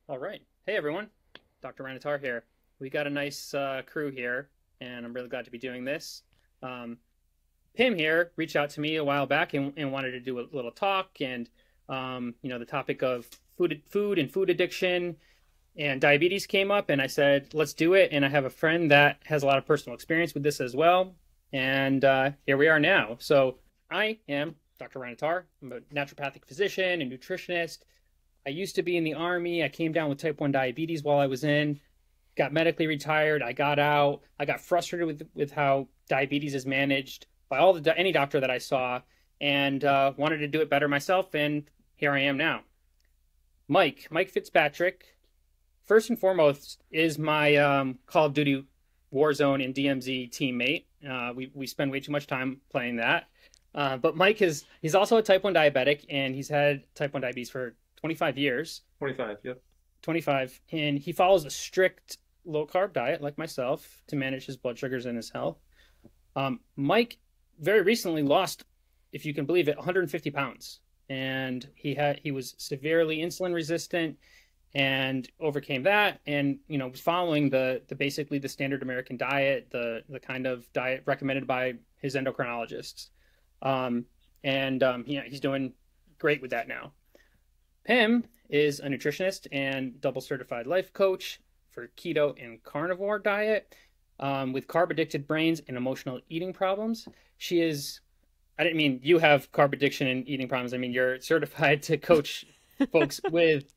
All right. Hey, everyone. Dr. Attar here. We got a nice crew here, and I'm really glad to be doing this. Um, Pim here reached out to me a while back and wanted to do a little talk, and the topic of food and food addiction and diabetes came up, and I said, let's do it. And I have a friend that has a lot of personal experience with this as well, and here we are now. So I am Dr. Attar. I'm a naturopathic physician and nutritionist. I used to be in the army. I came down with type 1 diabetes while I was in, got medically retired. I got out. I got frustrated with how diabetes is managed by any doctor that I saw, and wanted to do it better myself. And here I am now. Mike Fitzpatrick, first and foremost, is my Call of Duty Warzone and DMZ teammate. We spend way too much time playing that. But he's also a type 1 diabetic, and he's had type 1 diabetes for 25 years. 25, yep. 25. And he follows a strict low carb diet like myself to manage his blood sugars and his health. Mike very recently lost, if you can believe it, 150 pounds. And he was severely insulin resistant and overcame that, and was following the basically the standard American diet, the kind of diet recommended by his endocrinologists. He's doing great with that now. Pim is a nutritionist and double certified life coach for keto and carnivore diet, with carb addicted brains and emotional eating problems. I didn't mean you have carb addiction and eating problems. I mean, you're certified to coach folks with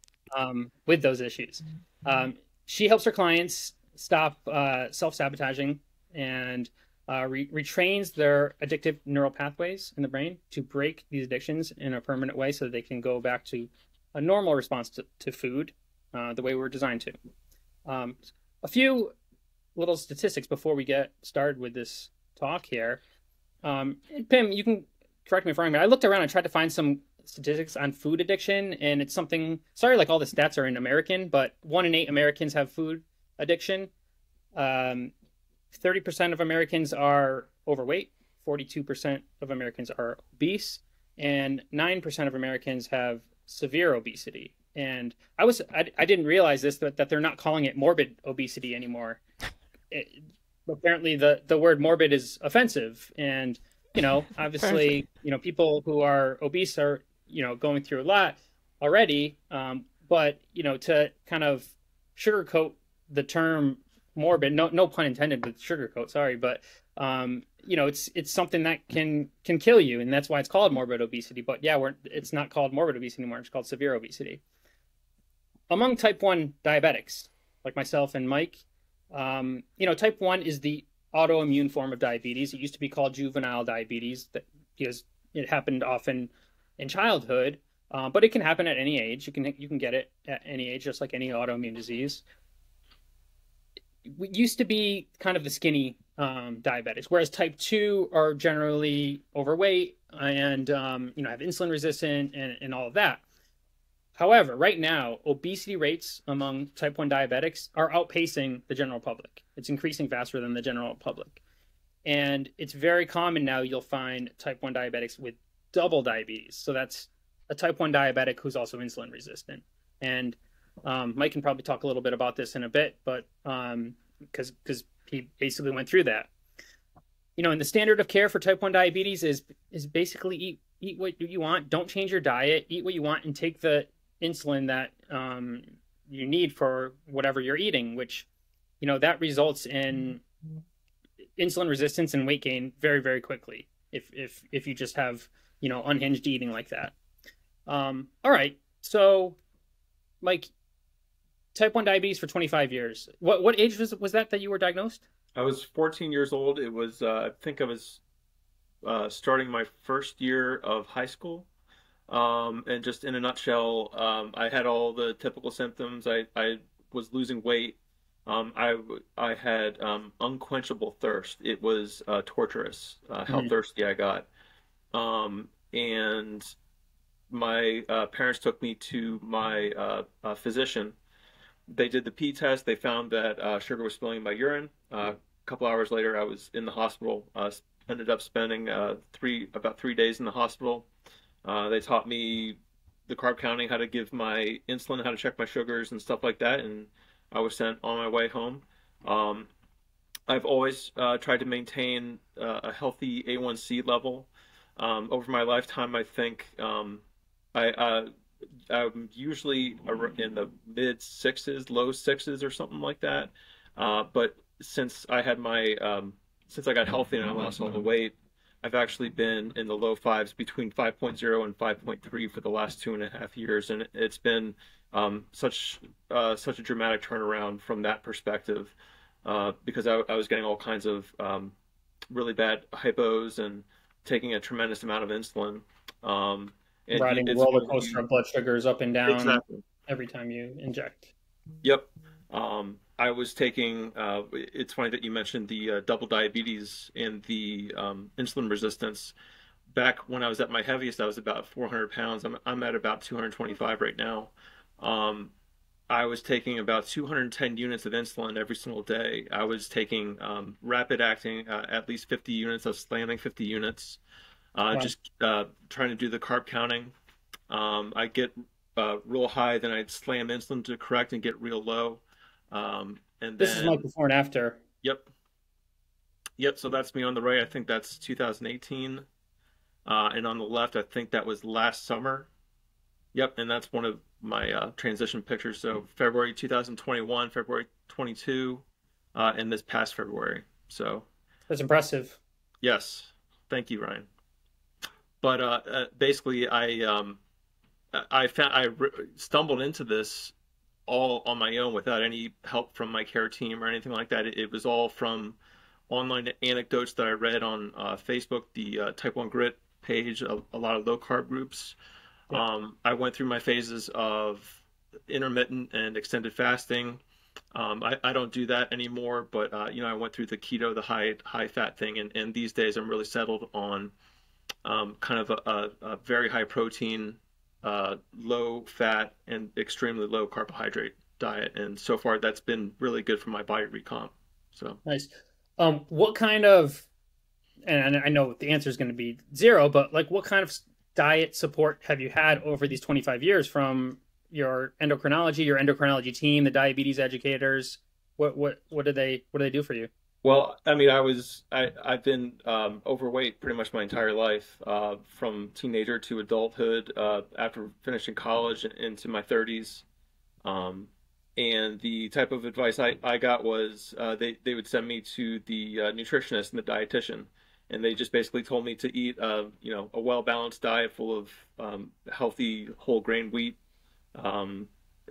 those issues. She helps her clients stop self-sabotaging and retrains their addictive neural pathways in the brain to break these addictions in a permanent way so that they can go back to a normal response to food, the way we were designed to. A few little statistics before we get started with this talk here. Pim, you can correct me if I'm wrong, but I looked around and tried to find some statistics on food addiction, and it's something, sorry, like all the stats are in American, but 1 in 8 Americans have food addiction. 30% of Americans are overweight, 42% of Americans are obese, and 9% of Americans have severe obesity. And I didn't realize this, that they're not calling it morbid obesity anymore. Apparently the word morbid is offensive, and obviously people who are obese are going through a lot already, but to kind of sugarcoat the term morbid, no pun intended with sugarcoat, sorry, but it's something that can kill you, and that's why it's called morbid obesity. But yeah, it's not called morbid obesity anymore, it's called severe obesity. Among type 1 diabetics like myself and Mike, type 1 is the autoimmune form of diabetes. It used to be called juvenile diabetes because it happened often in childhood, but it can happen at any age. You can get it at any age, just like any autoimmune disease. It used to be kind of the skinny diabetics, whereas type 2 are generally overweight and have insulin resistant and all of that. However, right now, obesity rates among type 1 diabetics are outpacing the general public. It's increasing faster than the general public. And it's very common now, you'll find type 1 diabetics with double diabetes. So that's a type 1 diabetic who's also insulin resistant. And Mike can probably talk a little bit about this in a bit, but because he basically went through that. And the standard of care for type 1 diabetes is basically eat what you want, don't change your diet, eat what you want, and take the insulin that you need for whatever you're eating, which that results in insulin resistance and weight gain very, very quickly if you just have unhinged eating like that. All right, so Mike, type 1 diabetes for 25 years. What age was that you were diagnosed? I was 14 years old. It was, I think I was starting my first year of high school. And just in a nutshell, I had all the typical symptoms. I was losing weight. I had unquenchable thirst. It was torturous, how thirsty I got. And my parents took me to my physician. They did the P test. They found that sugar was spilling in my urine. A couple hours later, I was in the hospital. Ended up spending about 3 days in the hospital. They taught me the carb counting, how to give my insulin, how to check my sugars and stuff like that, and I was sent on my way home. Um, I've always tried to maintain a healthy A1C level. Over my lifetime, I think I'm usually in the mid sixes, low sixes, or something like that. But since I had my since I got healthy and I lost all the weight, I've actually been in the low fives, between 5.0 and 5.3 for the last 2.5 years, and it's been such a dramatic turnaround from that perspective, because I was getting all kinds of really bad hypos and taking a tremendous amount of insulin. Um, and Riding a it's roller funny that coaster you of blood sugars up and down exactly. every time you inject. Yep. I was taking, it's funny that you mentioned the double diabetes and the insulin resistance. Back when I was at my heaviest, I was about 400 pounds. I'm at about 225 right now. Um, I was taking about 210 units of insulin every single day. I was taking rapid acting, at least 50 units. I was slamming 50 units, Wow. just trying to do the carb counting. I get real high, then I'd slam insulin to correct and get real low. And This is my then, before and after. yep, yep. So that's me on the right. I think that's 2018. And on the left, I think that was last summer. Yep, and that's one of my transition pictures. So February 2021, February 22, and this past February. So That's impressive. yes, thank you, Ryan. But basically, stumbled into this all on my own without any help from my care team or anything like that. It was all from online anecdotes that I read on Facebook, the Type 1 Grit page, a lot of low carb groups. Yeah. I went through my phases of intermittent and extended fasting. I don't do that anymore, but I went through the keto, the high fat thing, and these days I'm really settled on kind of a very high protein, low fat, and extremely low carbohydrate diet. And so far, that's been really good for my body recomp. So, Nice. What kind of, and I know the answer is going to be zero, but like what kind of diet support have you had over these 25 years from your endocrinology team, the diabetes educators? What do they do for you? well, I mean, I've been overweight pretty much my entire life, from teenager to adulthood, after finishing college and into my 30s. Um, and the type of advice I got was they would send me to the nutritionist and the dietitian, and they just basically told me to eat a well balanced diet full of healthy whole grain wheat, um,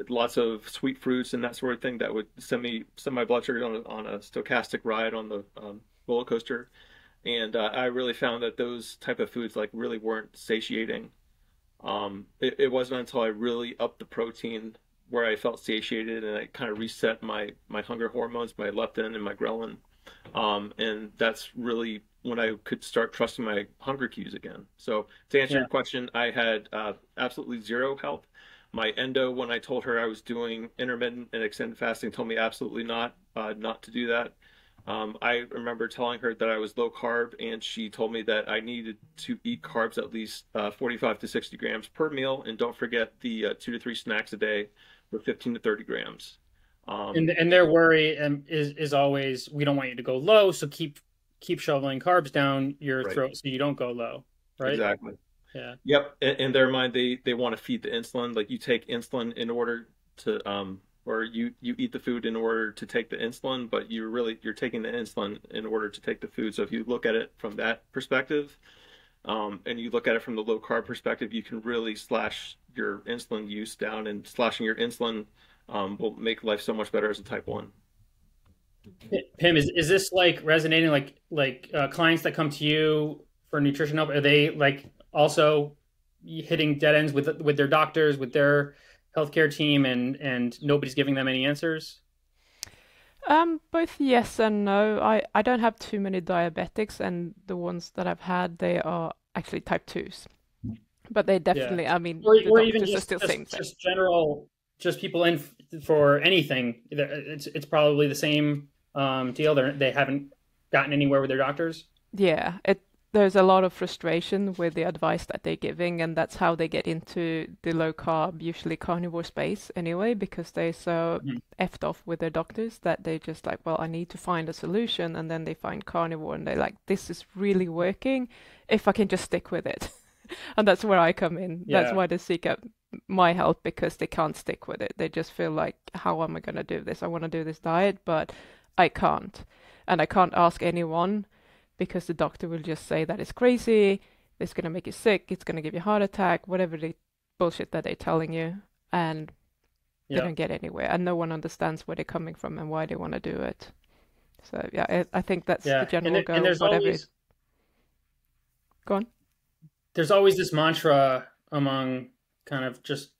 lots of sweet fruits and that sort of thing that would send my blood sugar on a stochastic ride on the roller coaster. And I really found that those type of foods like really weren't satiating. It wasn't until I really upped the protein where I felt satiated, and I kind of reset my hunger hormones, my leptin and my ghrelin. And that's really when I could start trusting my hunger cues again. So to answer Yeah. your question, I had absolutely zero help. My endo, when I told her I was doing intermittent and extended fasting, told me absolutely not to do that. I remember telling her that I was low carb, and she told me that I needed to eat carbs at least 45 to 60 grams per meal, and don't forget the 2 to 3 snacks a day for 15 to 30 grams. And Um, and their worry is always we don't want you to go low, so keep shoveling carbs down your right, throat so you don't go low, right? exactly. Yeah. Yep. In their mind, they want to feed the insulin. Like you take insulin in order to, or you eat the food in order to take the insulin, but you're taking the insulin in order to take the food. So if you look at it from that perspective, and you look at it from the low carb perspective, you can really slash your insulin use down, and slashing your insulin will make life so much better as a type 1. Pim, is this like resonating like clients that come to you for nutrition help? Are they like also hitting dead ends with their doctors, with their healthcare team, and nobody's giving them any answers? Both yes and no. I don't have too many diabetics, and the ones that I've had, they are actually type 2s. But they Yeah. definitely, I mean, the Or even doctors are still saying the same. just general, just people in for anything. It's probably the same deal. They haven't gotten anywhere with their doctors. Yeah, there's a lot of frustration with the advice that they're giving, and that's how they get into the low carb, usually carnivore space anyway, because they're so Mhm. effed off with their doctors that they just like, well, I need to find a solution, and then they find carnivore, and they're like, this is really working if I can just stick with it. And that's where I come in. That's Yeah. why they seek out my help, because they can't stick with it. They just feel like, how am I going to do this? I want to do this diet, but I can't. And I can't ask anyone because the doctor will just say that it's crazy, it's going to make you sick, it's going to give you a heart attack, whatever the bullshit that they're telling you. And they Yeah. don't get anywhere. And no one understands where they're coming from and why they want to do it. So, yeah, I think that's the Yeah. And general there, and goal, whatever it. Go on. there's always this mantra among kind of just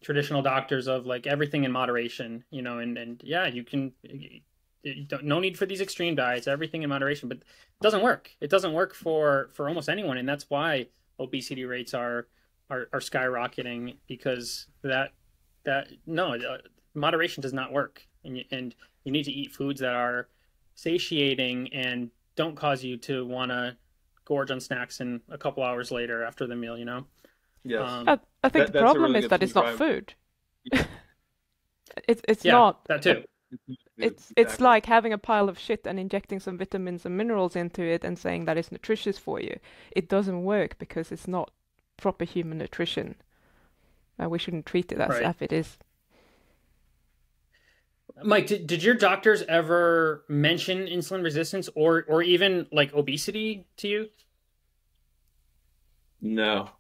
traditional doctors of like everything in moderation, and yeah, you don't, no need for these extreme diets, everything in moderation, but it doesn't work. It doesn't work for almost anyone, and that's why obesity rates are skyrocketing, because that no, moderation does not work, and you need to eat foods that are satiating and don't cause you to want to gorge on snacks and a couple hours later after the meal. Yes. Um, I think the That's a problem really is good that food it's not drive. food. It's yeah, not. that too. It's Exactly. like having a pile of shit and injecting some vitamins and minerals into it and saying that it's nutritious for you. It doesn't work because it's not proper human nutrition. We shouldn't treat it as Right. if it is. Mike, did your doctors ever mention insulin resistance or even like obesity to you? No.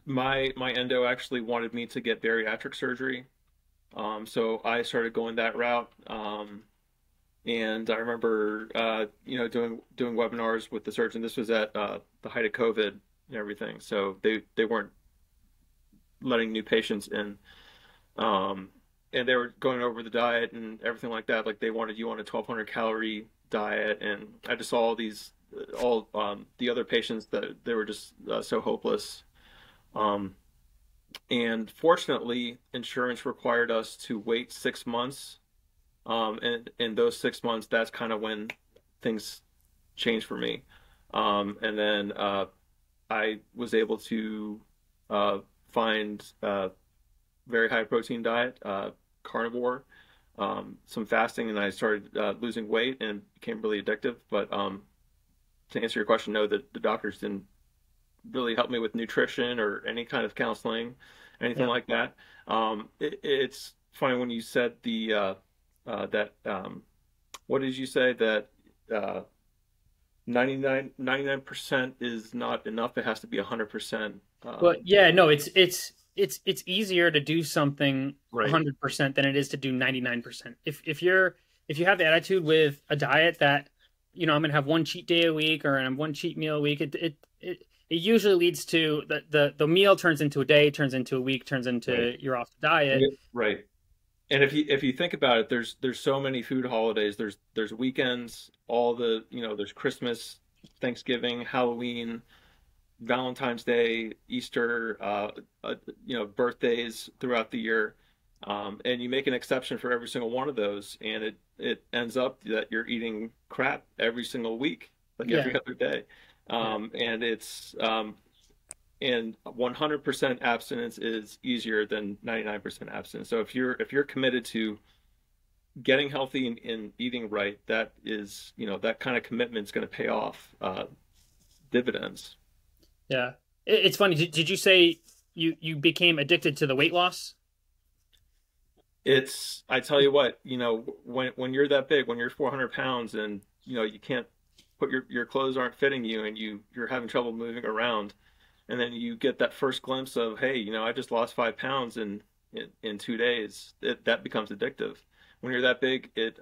My endo actually wanted me to get bariatric surgery. So I started going that route. And I remember, doing webinars with the surgeon. This was at the height of COVID and everything. So they weren't letting new patients in. Um, and they were going over the diet and everything like that. Like they wanted you on a 1,200 calorie diet, and I just saw all these, all the other patients that they were just so hopeless. Um, and fortunately, insurance required us to wait 6 months. And in those 6 months, that's kind of when things changed for me. And then I was able to uh, find very high protein diet, carnivore, some fasting, and I started losing weight and became really addictive. But to answer your question, no, the doctors didn't really help me with nutrition or any kind of counseling, anything Yeah. like that. It's funny when you said that what did you say that uh, 99% is not enough. It has to be 100%. Well, yeah, no, it's easier to do something Right. 100% than it is to do 99%. If you have the attitude with a diet that, I'm gonna have one cheat day a week or I'm one cheat meal a week, it usually leads to the meal turns into a day, turns into a week, turns Right. into you're off the diet. Yeah, right. And if you think about it, there's so many food holidays. There's weekends, there's Christmas, Thanksgiving, Halloween, Valentine's Day, Easter, birthdays throughout the year, and you make an exception for every single one of those, and it ends up that you're eating crap every single week, like Yeah, every other day, yeah, and 100% abstinence is easier than 99% abstinence. So if you're committed to getting healthy and eating right, that is, that kind of commitment is going to pay off dividends. yeah. It's funny. Did you say you became addicted to the weight loss? I tell you what, when you're that big, when you're 400 pounds and, you can't your clothes aren't fitting you and you're having trouble moving around. And then you get that first glimpse of, hey, I just lost 5 pounds in 2 days. That becomes addictive. When you're that big, it's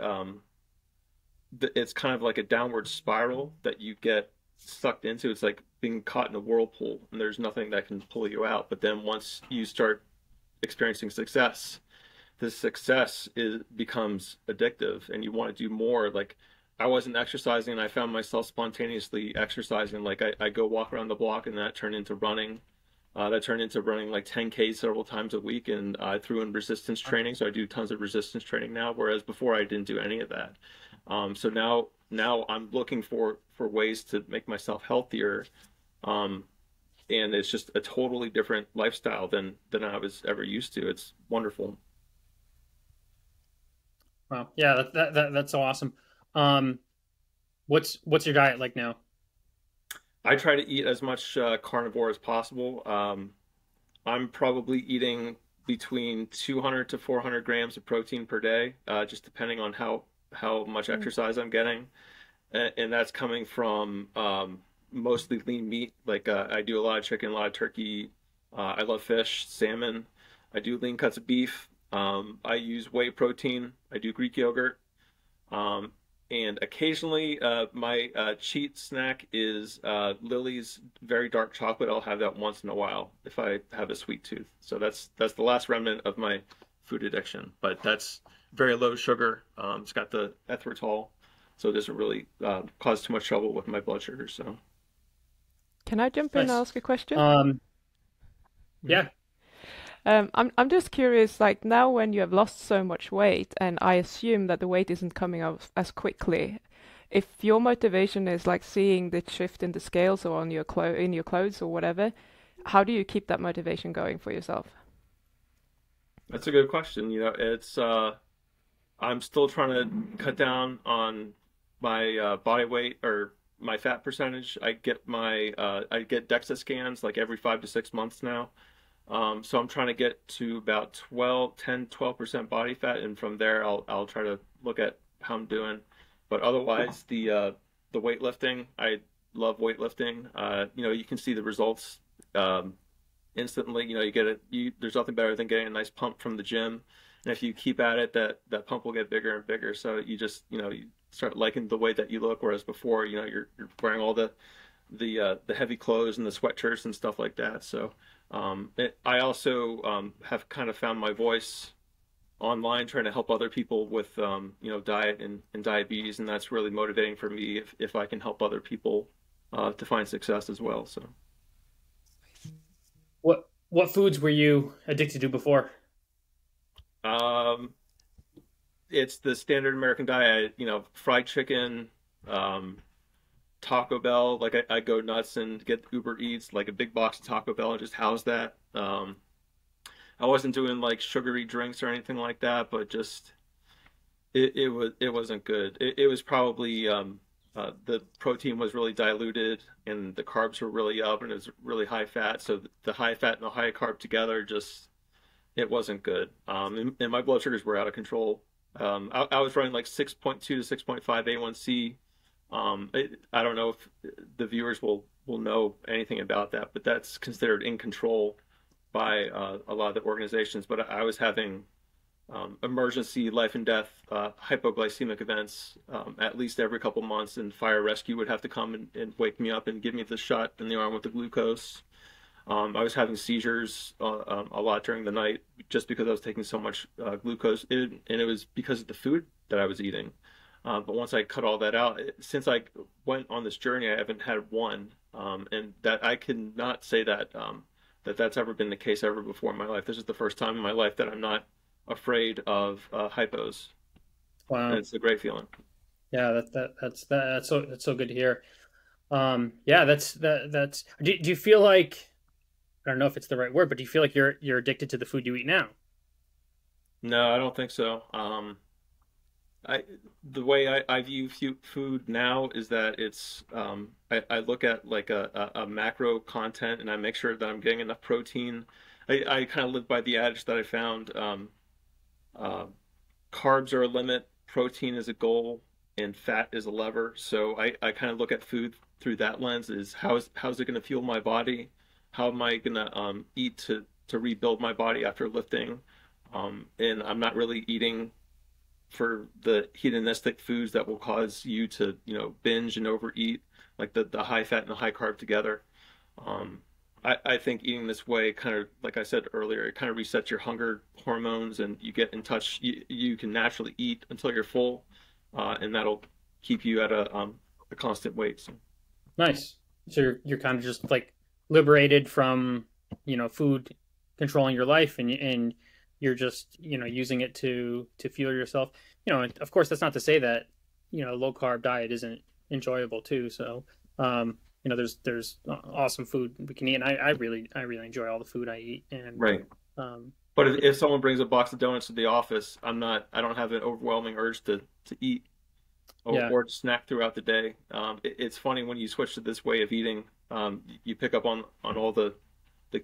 kind of like a downward spiral that you get sucked into. It's like being caught in a whirlpool, and there's nothing that can pull you out. But then once you start experiencing success, the success becomes addictive, and you want to do more. Like I wasn't exercising, and I found myself spontaneously exercising. Like I go walk around the block, and that turned into running. That turned into running like 10K several times a week, and I threw in resistance training. So I do tons of resistance training now, whereas before I didn't do any of that. So now now I'm looking for ways to make myself healthier. Um, and it's just a totally different lifestyle than I was ever used to. It's wonderful. Wow. Yeah, that's so awesome. Um, what's your diet like now? I try to eat as much carnivore as possible. I'm probably eating between 200 to 400 grams of protein per day, just depending on how much Mm. exercise I'm getting, and that's coming from mostly lean meat. Like I do a lot of chicken, a lot of turkey. I love fish, salmon. I do lean cuts of beef. I use whey protein. I do Greek yogurt. Um, and occasionally, my cheat snack is Lily's very dark chocolate. I'll have that once in a while if I have a sweet tooth. So that's the last remnant of my food addiction. But that's very low sugar. It's got the erythritol, so it doesn't really cause too much trouble with my blood sugar. So Can I jump in and Nice. ask a question? Um, mhm. yeah. I'm just curious, like now when you have lost so much weight, and I assume that the weight isn't coming off as quickly, if your motivation is like seeing the shift in the scales or on your in your clothes or whatever, how do you keep that motivation going for yourself? That's a good question. You know, it's I'm still trying to cut down on my body weight or my fat percentage. I get DEXA scans like every 5 to 6 months now. So I'm trying to get to about 12% body fat, and from there I'll try to look at how I'm doing. But otherwise, the weightlifting, I love weightlifting. You know, you can see the results um, instantly. You know, there's nothing better than getting a nice pump from the gym. And if you keep at it, that pump will get bigger and bigger. So you just, you know, you start liking the way that you look. Whereas before, you know, you're wearing all the heavy clothes and the sweatshirts and stuff like that. So I also have kind of found my voice online trying to help other people with you know, diet and diabetes, and that's really motivating for me if I can help other people to find success as well. So What foods were you addicted to before? um, it's the standard American diet, you know, fried chicken, um, Taco Bell. Like I go nuts and get Uber Eats, like a big box of Taco Bell, and just house that. I wasn't doing like sugary drinks or anything like that, but just it wasn't good. It was probably the protein was really diluted and the carbs were really up and it was really high fat. So the high fat and the high carb together just it wasn't good. And my blood sugars were out of control. I was running like 6.2 to 6.5 A1C. I don't know if the viewers will know anything about that, but that's considered in control by a lot of the organizations. But I was having emergency life and death hypoglycemic events at least every couple months, and fire rescue would have to come and wake me up and give me the shot in the arm with the glucose. I was having seizures a lot during the night just because I was taking so much glucose, and it was because of the food that I was eating. But once I cut all that out, since I went on this journey, I haven't had one, and that I cannot say that that's ever been the case ever before in my life. This is the first time in my life that I'm not afraid of hypos, and Wow. it's a great feeling. Yeah, that's so good to hear. Yeah, that's. Do you feel like I don't know if it's the right word, but do you feel like you're addicted to the food you eat now? No, I don't think so. I the way I view food now is that I look at like a macro content and I make sure that I'm getting enough protein. I kind of live by the adage that I found uh, carbs are a limit, protein is a goal, and fat is a lever. So I kind of look at food through that lens: is how's it going to fuel my body? How am I going to eat to rebuild my body after lifting? And I'm not really eating for the hedonistic foods that will cause you to, you know, binge and overeat, like the high fat and the high carb together. Um, I think eating this way kind of, like I said earlier, it kind of resets your hunger hormones and you get in touch. You can naturally eat until you're full, and that'll keep you at a constant weight. So. Nice. So you're kind of just like liberated from, food controlling your life, and you're just, using it to fuel yourself. And of course, that's not to say that low carb diet isn't enjoyable too. So, there's awesome food we can eat, and I really enjoy all the food I eat. And Right. um, But if someone brings a box of donuts to the office, I don't have an overwhelming urge to eat yeah, or to snack throughout the day. It's funny when you switch to this way of eating, you pick up on all the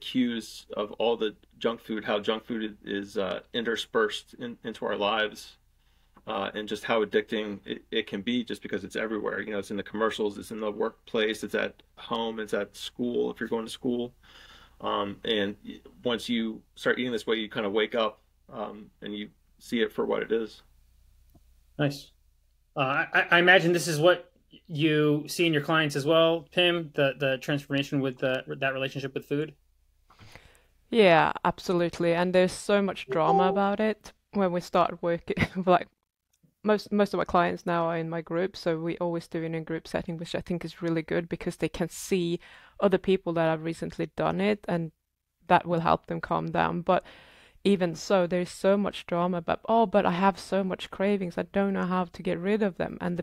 cues of all the junk food, how junk food is interspersed into our lives, and just how addicting it can be just because it's everywhere. It's in the commercials, it's in the workplace, it's at home, it's at school if you're going to school. And once you start eating this way, you kind of wake up, and you see it for what it is. nice. I imagine this is what you see in your clients as well, Pim, the transformation with that relationship with food. Yeah, absolutely. And there's so much drama about it when we start working. Like most of my clients now are in my group, so we always do it in a group setting, which I think is really good because they can see other people that have recently done it, and that will help them calm down. But even so, there's so much drama about, oh, but I have so much cravings, I don't know how to get rid of them. And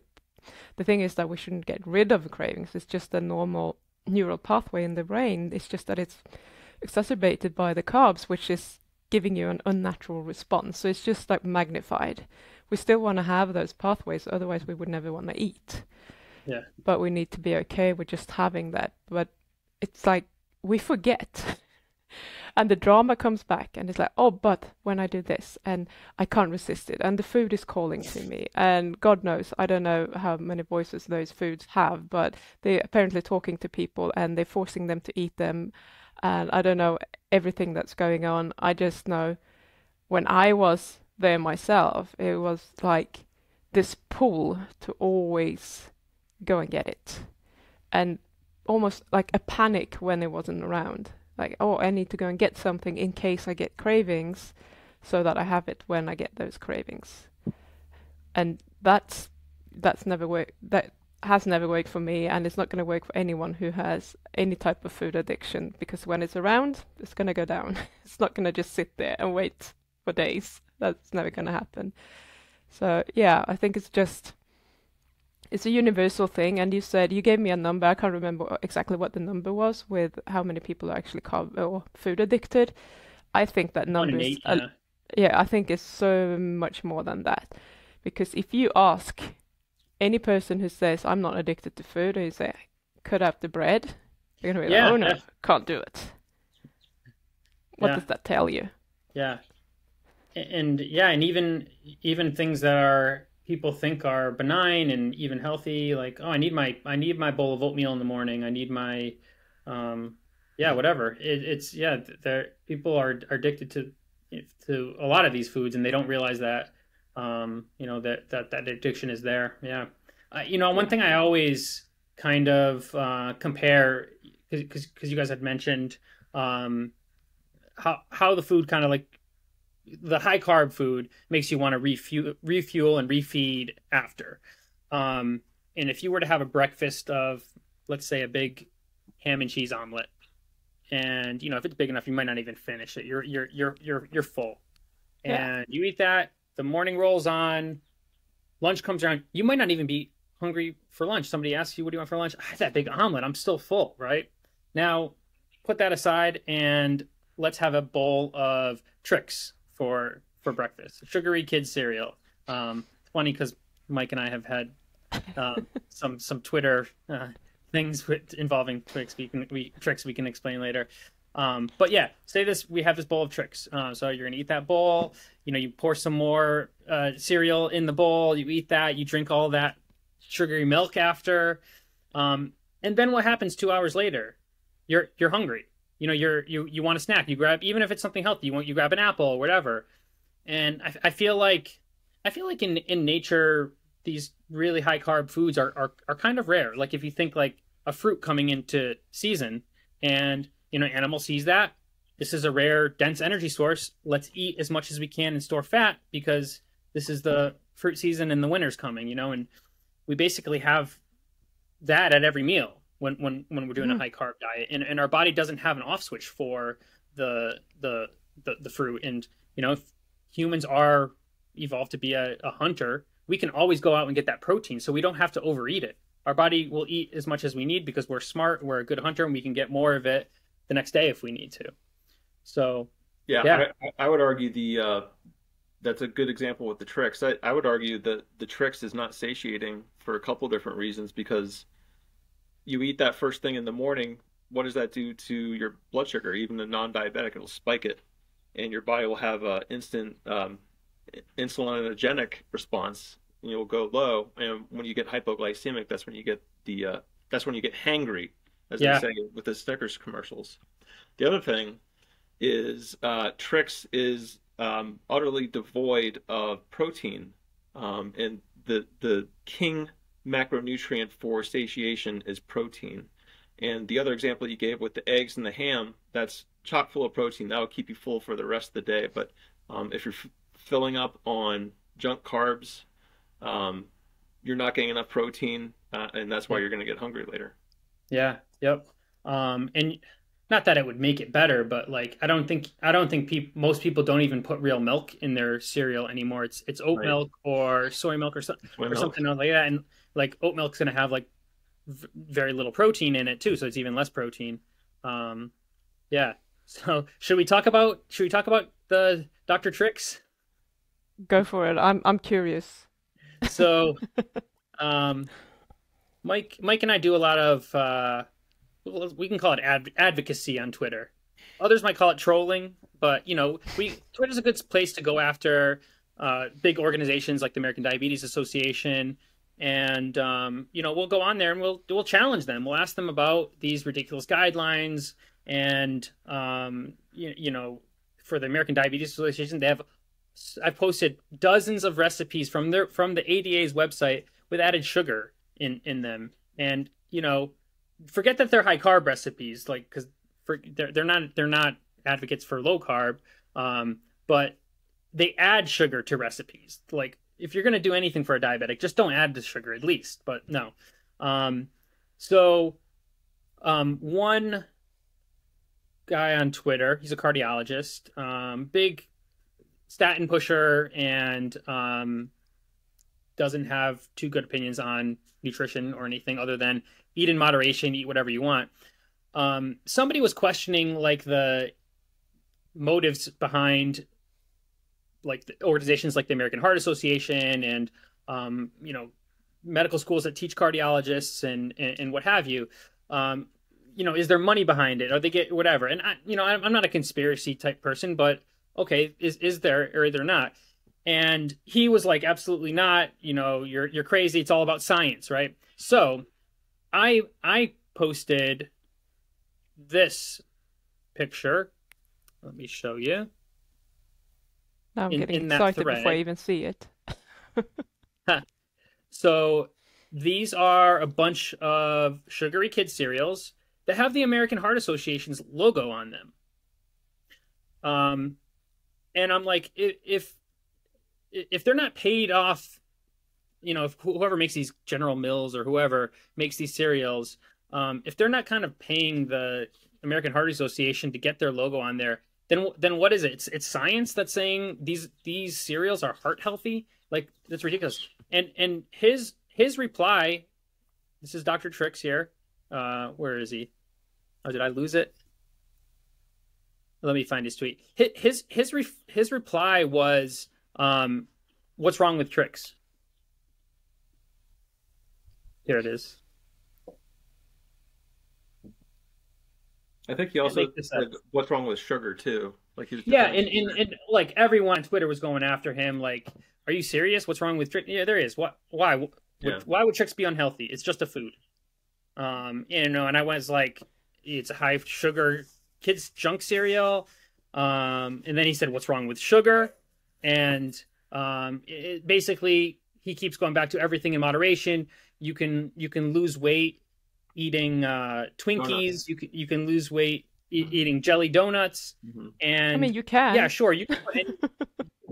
the thing is that we shouldn't get rid of cravings. It's just a normal neural pathway in the brain. It's just that it's exacerbated by the carbs, which is giving you an unnatural response. So it's just like magnified. We still want to have those pathways, otherwise we would never want to eat. Yeah. But we need to be okay with just having that. But it's like we forget. And the drama comes back and it's like, oh, but when I do this and I can't resist it and the food is calling to me and God knows, I don't know how many voices those foods have, but they're apparently talking to people and they're forcing them to eat them. And I don't know everything that's going on. I just know when I was there myself, it was like this pull to always go and get it. And almost like a panic when it wasn't around. Like, oh, I need to go and get something in case I get cravings so that I have it when I get those cravings. And that's never worked. That has never worked for me, and it's not going to work for anyone who has any type of food addiction because when it's around, it's going to go down. It's not going to just sit there and wait for days. That's never going to happen. So, yeah, I think it's a universal thing. And you said you gave me a number. I can't remember exactly what the number was with how many people are actually carb or food addicted. I think that One number in is, eight. Yeah. yeah, I think it's so much more than that. Because if you ask any person who says, I'm not addicted to food, or you say, cut out the bread, they're going to be like, Yeah. oh no, Yeah. can't do it. What Yeah. does that tell you? Yeah. And yeah, and even things that are people think are benign and even healthy, like, oh, I need my bowl of oatmeal in the morning. I need my yeah, whatever. It's yeah, there people are addicted to a lot of these foods and they don't realize that that addiction is there. Yeah. One Yeah. thing I always kind of compare because you guys had mentioned um how the food kind of like the high carb food makes you want to refuel and refeed after. And if you were to have a breakfast of, let's say, a big ham and cheese omelet, and if it's big enough, you might not even finish it. You're full, Yeah. and you eat that. The morning rolls on, lunch comes around. You might not even be hungry for lunch. Somebody asks you, "What do you want for lunch?" I had that big omelet. I'm still full, right? Now, put that aside and let's have a bowl of Trix for breakfast. Sugary kids cereal. It's funny because Mike and I have had some Twitter things involving Trix. Trix we can explain later. But yeah, say this: we have this bowl of Trix. So you're gonna eat that bowl. You pour some more cereal in the bowl. You eat that. You drink all that sugary milk after. And then what happens 2 hours later? You're hungry. You want a snack. You grab, even if it's something healthy, you grab an apple or whatever. And I feel like in nature these really high carb foods are kind of rare. Like if you think like a fruit coming into season and animal sees that this is a rare dense energy source, let's eat as much as we can and store fat because this is the fruit season and the winter's coming, and we basically have that at every meal when we're doing a Mm. high carb diet, and our body doesn't have an off switch for the fruit. And if humans are evolved to be a hunter, we can always go out and get that protein, so we don't have to overeat it. Our body will eat as much as we need because we're smart, we're a good hunter, and we can get more of it the next day if we need to. So, Yeah, yeah, I would argue that's a good example with the Trix. I would argue that the Trix is not satiating for a couple different reasons because you eat that first thing in the morning, what does that do to your blood sugar? Even the non-diabetic, it'll spike it, and your body will have a instant insulinogenic response. And you'll go low, and when you get hypoglycemic, that's when you get hangry, as they yeah, say with the Snickers commercials. The other thing is Trix is utterly devoid of protein, and the king macronutrient for satiation is protein. And the other example you gave with the eggs and the ham, that's chock full of protein. That will keep you full for the rest of the day. But if you're filling up on junk carbs, you're not getting enough protein, and that's why you're going to get hungry later. yeah, yep. And not that it would make it better, but like I don't think most people don't even put real milk in their cereal anymore. It's oat Right. milk or soy milk or something Soy or milk. something else like that. And like oat milk's gonna have like very little protein in it too, so it's even less protein. Um, yeah. So should we talk about the Dr. Tricks? Go for it. I'm curious. So um, Mike and I do a lot of we can call it advocacy on Twitter. Others might call it trolling, but we Twitter's a good place to go after big organizations like the American Diabetes Association, and we'll go on there and we'll challenge them. We'll ask them about these ridiculous guidelines, and for the American Diabetes Association, I've posted dozens of recipes from the ADA's website with added sugar in them, and forget that they're high carb recipes, like because they're not advocates for low carb, but they add sugar to recipes. Like if you're gonna do anything for a diabetic, just don't add the sugar at least. But no, so one guy on Twitter, he's a cardiologist, big statin pusher, and doesn't have too good opinions on nutrition or anything other than eat in moderation, eat whatever you want. Somebody was questioning like the motives behind like the organizations like the American Heart Association and medical schools that teach cardiologists and what have you. Is there money behind it? Or they get whatever? And I'm not a conspiracy type person, but okay, is there or is there not? And he was like, absolutely not. You're crazy. It's all about science, right? So I posted this picture. Let me show you Now I'm getting in that excited before I thread. even see it. So these are a bunch of sugary kid cereals that have the American Heart Association's logo on them. And I'm like, if they're not paid off, if whoever makes these, General Mills or whoever makes these cereals, if they're not kind of paying the American Heart Association to get their logo on there, then what is it? It's science that's saying these cereals are heart healthy. Like that's ridiculous. And his reply, this is Dr. Tricks here. Where is he? Oh, did I lose it? Let me find his tweet. His reply was, "What's wrong with Tricks?" Here it is. I think he Can't also make this up. said, "What's wrong with sugar?" too. Like he was Yeah, defending and, and, sugar. and like everyone on Twitter was going after him. Like, are you serious? What's wrong with Tricks? Yeah, there is. What? Why? Yeah. Why would Tricks be unhealthy? It's just a food. And I was like, it's a high sugar kids junk cereal. And then he said, "What's wrong with sugar?" And basically, he keeps going back to everything in moderation. You can lose weight eating Donuts. Twinkies. You can lose weight eating jelly donuts. Hmm. I And mean, you yeah, can. sure, you can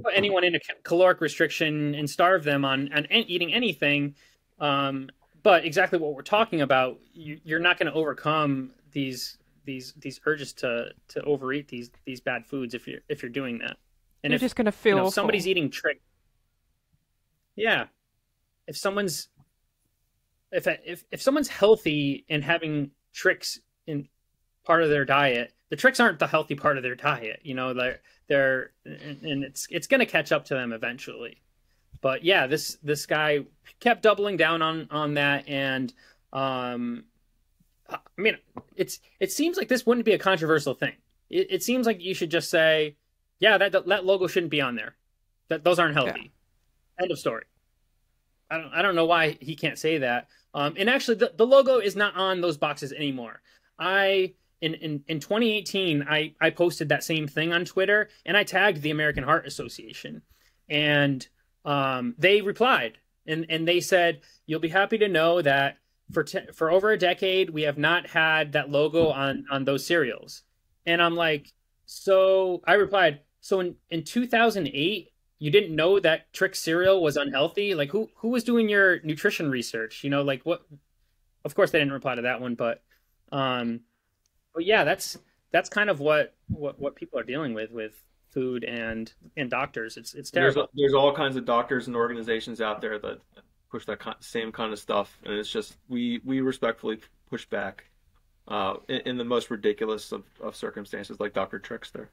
put anyone in a caloric restriction and starve them on eating anything. But exactly what we're talking about, you're not going to overcome these urges to overeat these bad foods if you're doing that. And You're if just gonna feel somebody's awful. eating trick, yeah. if someone's if someone's healthy and having tricks in part of their diet, the tricks aren't the healthy part of their diet. You know, they're and it's going to catch up to them eventually. But yeah, this guy kept doubling down on that, and I mean, it seems like this wouldn't be a controversial thing. It seems like you should just say, yeah, that logo shouldn't be on there. That those aren't healthy. Yeah. End of story. I don't know why he can't say that. And actually, the logo is not on those boxes anymore. In 2018, I posted that same thing on Twitter, and I tagged the American Heart Association, and they replied, and they said, "You'll be happy to know that for over a decade, we have not had that logo on those cereals." And I'm like, so I replied, so in 2008. You didn't know that Trix cereal was unhealthy? Like who was doing your nutrition research? You know, like what? Of course, they didn't reply to that one, but yeah, that's kind of what people are dealing with food and doctors. It's terrible. There's all kinds of doctors and organizations out there that push that same kind of stuff, and it's just we respectfully push back in the most ridiculous of circumstances, like Dr. Trix there.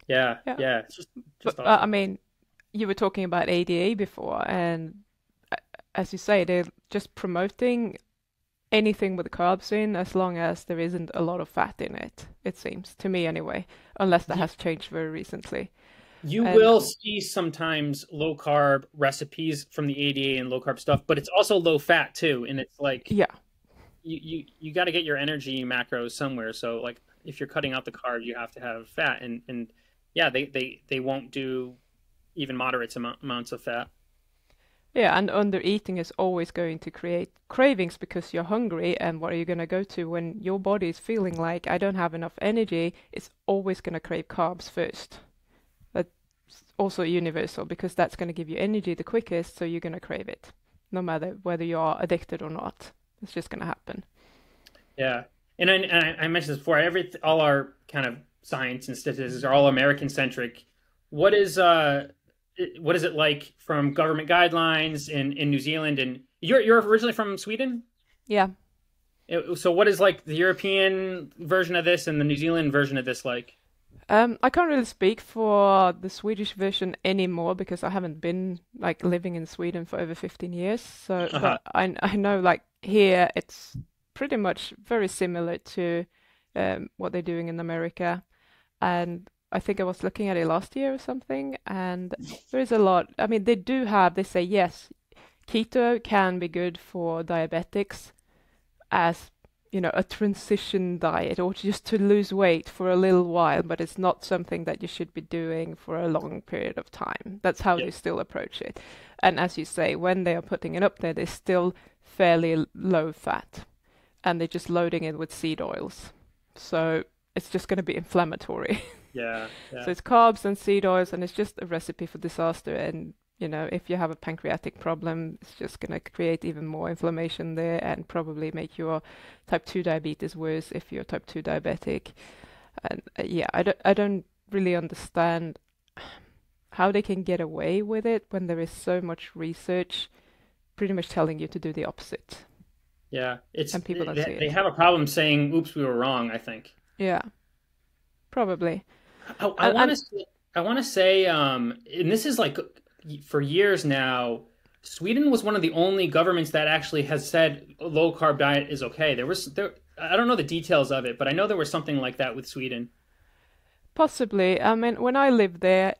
Yeah. It's just but, awesome. I mean, you were talking about ADA before, and as you say, they're just promoting anything with carbs in as long as there isn't a lot of fat in it, it seems, to me anyway, unless that has changed very recently. You will see sometimes low carb recipes from the ADA and low carb stuff, but it's also low fat too. And it's like, yeah, you got to get your energy macros somewhere. So like if you're cutting out the carb, you have to have fat, and yeah, they won't do even moderate amounts of fat. Yeah, and under eating is always going to create cravings because you're hungry, and what are you going to go to when your body is feeling like I don't have enough energy? It's always going to crave carbs first. That's also universal because that's going to give you energy the quickest, so you're going to crave it, no matter whether you are addicted or not. It's just going to happen. Yeah, and I mentioned this before. All our kind of science and statistics are all American centric. What is it like from government guidelines in New Zealand? And you're originally from Sweden? Yeah. So what is like the European version of this and the New Zealand version of this like? I can't really speak for the Swedish version anymore because I haven't been like living in Sweden for over 15 years. So but I know like here it's pretty much very similar to what they're doing in America. And I think I was looking at it last year or something, and there is a lot. I mean, they say yes, keto can be good for diabetics as, you know, a transition diet or just to lose weight for a little while, but it's not something that you should be doing for a long period of time. That's how they still approach it. And as you say, when they are putting it up there, they're still fairly low fat, and they're just loading it with seed oils. So it's just going to be inflammatory. Yeah. So it's carbs and seed oils, and it's just a recipe for disaster. And, you know, if you have a pancreatic problem, it's just going to create even more inflammation there and probably make your type 2 diabetes worse if you're type 2 diabetic. And I don't really understand how they can get away with it when there is so much research pretty much telling you to do the opposite. Yeah, and people don't see it. They have a problem saying, "Oops, we were wrong," I think. Yeah, probably. I want to say, and this is like for years now, Sweden was one of the only governments that actually has said a low carb diet is okay. I don't know the details of it, but I know there was something like that with Sweden. Possibly. I mean, when I lived there,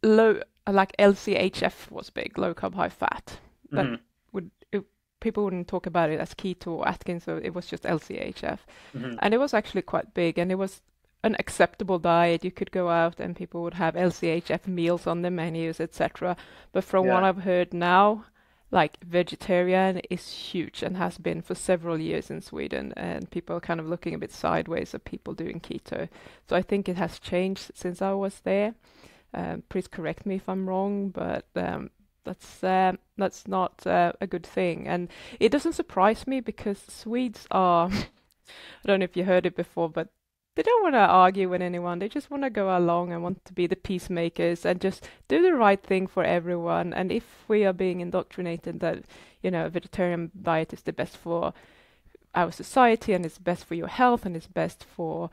like LCHF was big, low carb, high fat. But people wouldn't talk about it as keto or Atkins, so it was just LCHF. And it was actually quite big, and it was an acceptable diet. You could go out and people would have LCHF meals on the menus, etc. But from what I've heard now, like vegetarian is huge and has been for several years in Sweden, and people are kind of looking a bit sideways at people doing keto. So I think it has changed since I was there. Please correct me if I'm wrong, but that's not a good thing. And it doesn't surprise me because Swedes are, I don't know if you heard it before, but they don't want to argue with anyone. They just want to go along and want to be the peacemakers and just do the right thing for everyone. And if we are being indoctrinated that, a vegetarian diet is the best for our society and it's best for your health and it's best for,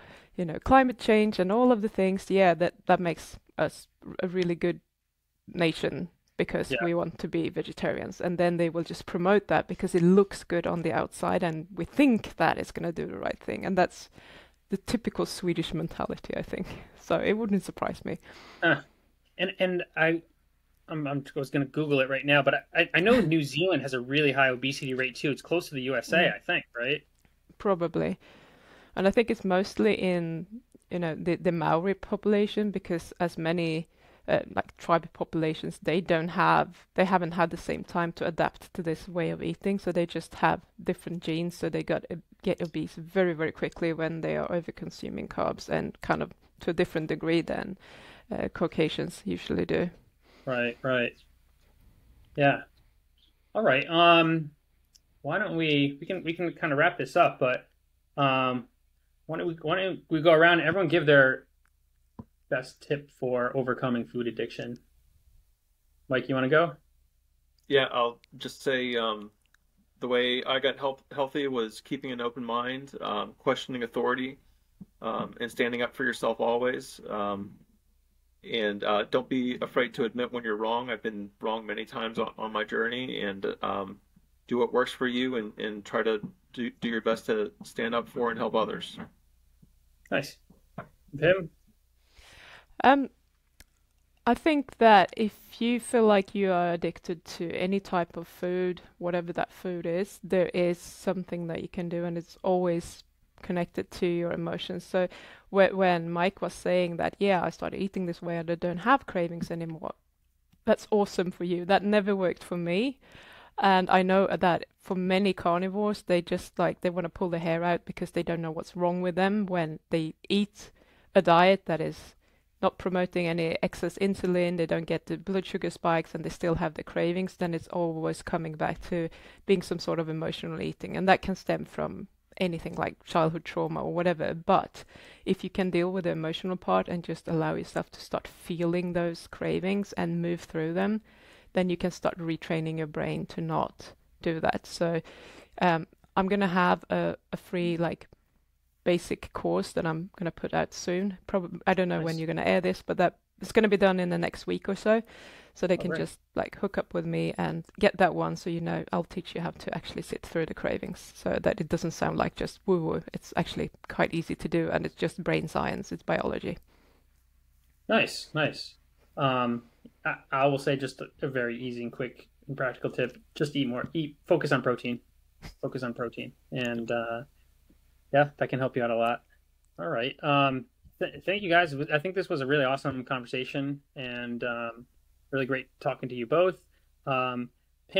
climate change and all of the things, yeah, that makes us a really good nation because Yeah. we want to be vegetarians. And then they will just promote that because it looks good on the outside and we think that it's going to do the right thing. And that's the typical Swedish mentality, I think. So it wouldn't surprise me. Huh. And I was going to Google it right now, but I know New Zealand has a really high obesity rate too. It's close to the USA, I think, right? Probably. And I think it's mostly in, the Maori population because as many like tribal populations, they haven't had the same time to adapt to this way of eating, so they just have different genes, so they get obese very, very quickly when they are over consuming carbs and kind of to a different degree than Caucasians usually do. Right, right. Yeah. All right. Why don't we can kind of wrap this up, but why don't we go around and everyone give their best tip for overcoming food addiction? Mike, you want to go? Yeah, I'll just say the way I got healthy was keeping an open mind, questioning authority, and standing up for yourself always. And don't be afraid to admit when you're wrong. I've been wrong many times on my journey, and do what works for you and try to do your best to stand up for and help others. Nice. Pim? Um, I think that if you feel like you are addicted to any type of food, whatever that food is, there is something that you can do, and it's always connected to your emotions. So when Mike was saying that, yeah, I started eating this way and I don't have cravings anymore, that's awesome for you. That never worked for me. And I know that for many carnivores, they just they want to pull their hair out because they don't know what's wrong with them when they eat a diet that is not promoting any excess insulin, they don't get the blood sugar spikes, and they still have the cravings. Then it's always coming back to being some sort of emotional eating. And that can stem from anything like childhood trauma or whatever. But if you can deal with the emotional part and just allow yourself to start feeling those cravings and move through them, then you can start retraining your brain to not do that. So I'm going to have a free basic course that I'm going to put out soon. Probably, I don't know when Nice. you're going to air this, but that it's going to be done in the next week or so. So they All can right. just hook up with me and get that one. So I'll teach you how to actually sit through the cravings so that it doesn't sound like just woo woo. It's actually quite easy to do, and it's just brain science. It's biology. Nice, nice. I will say just a very easy and quick and practical tip. Just eat more. Focus on protein. Focus on protein. And yeah, that can help you out a lot. All right. Thank you guys. I think this was a really awesome conversation and really great talking to you both. Pim,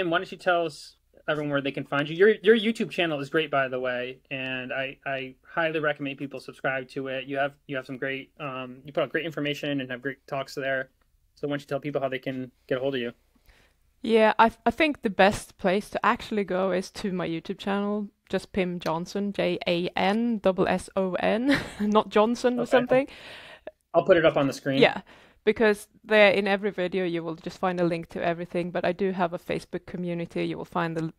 why don't you tell us everyone where they can find you? Your YouTube channel is great, by the way, and I highly recommend people subscribe to it. You have some great you put out great information and have great talks there. So why don't you tell people how they can get a hold of you? Yeah, I think the best place to actually go is to my YouTube channel, just Pim Jansson, JanSSON, not Johnson or Okay. something. I'll put it up on the screen. Yeah, because there in every video you will just find a link to everything. But I do have a Facebook community. You will find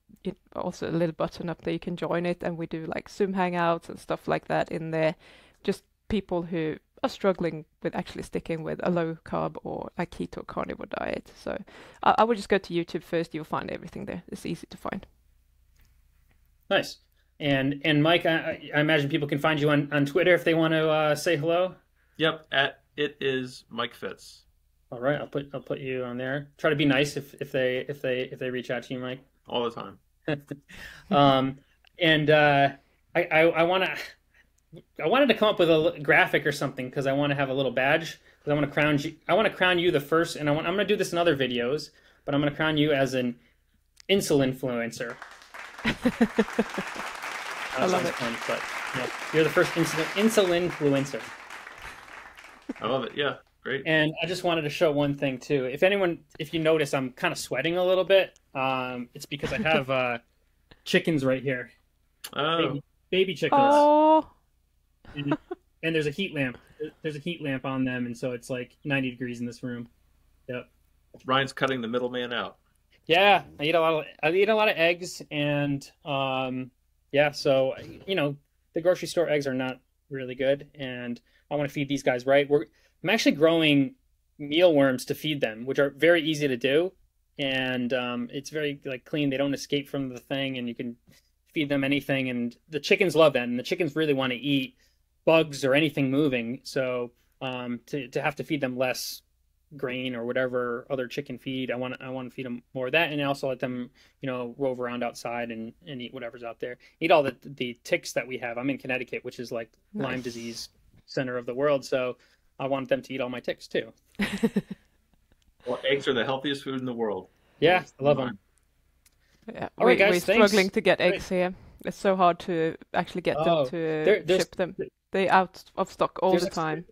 also a little button up there. You can join it, and we do Zoom hangouts and stuff like that in there. Just people who are struggling with actually sticking with a low carb or a keto carnivore diet. So I would just go to YouTube first. You'll find everything there. It's easy to find. Nice. And Mike, I imagine people can find you on Twitter if they want to say hello. Yep, at it is Mike Fitz. All right, I'll put you on there. Try to be nice if they reach out to you, Mike. All the time. And I wanted to come up with a graphic or something because I want to have a little badge because I want to crown you. I want to crown you the first, and I'm going to do this in other videos, but I'm going to crown you as an insulin influencer. I love it. Fun, but yeah, you're the first insulin influencer. I love it. Yeah, great. And I just wanted to show one thing too. If you notice, I'm kind of sweating a little bit. It's because I have chickens right here, Oh, baby chickens. Oh, And and there's a heat lamp. There's a heat lamp on them, and so it's like 90 degrees in this room. Yep. Ryan's cutting the middleman out. Yeah, I eat a lot of eggs, and yeah, so the grocery store eggs are not really good, and I want to feed these guys right. I'm actually growing mealworms to feed them, which are very easy to do, and it's very like clean. They don't escape from the thing, and you can feed them anything, and the chickens love that, and the chickens really want to eat bugs or anything moving. So to have to feed them less grain or whatever other chicken feed, I want to feed them more of that, and I also let them rove around outside and eat whatever's out there. Eat all the ticks that we have. I'm in Connecticut, which is like Nice. Lyme disease center of the world, so I want them to eat all my ticks too. Well, eggs are the healthiest food in the world. Yeah, I love them. Yeah, All right, guys, we're thanks. struggling to get Great. eggs here. It's so hard to actually get them Oh, to there's ship them. They out of stock all there's the time.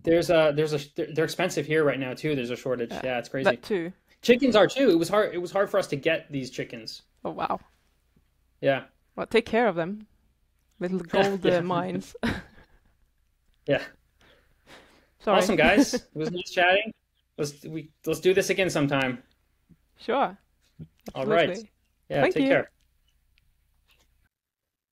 they're expensive here right now too. There's a shortage. Yeah, Yeah, it's crazy. that too. Chickens are too. It was hard for us to get these chickens. Oh wow. Yeah. Well, take care of them. Little gold Yeah. mines. Yeah. Sorry. Awesome, guys. It was nice chatting. Let's do this again sometime. Sure. All right. Absolutely. Yeah, Thank take you. care.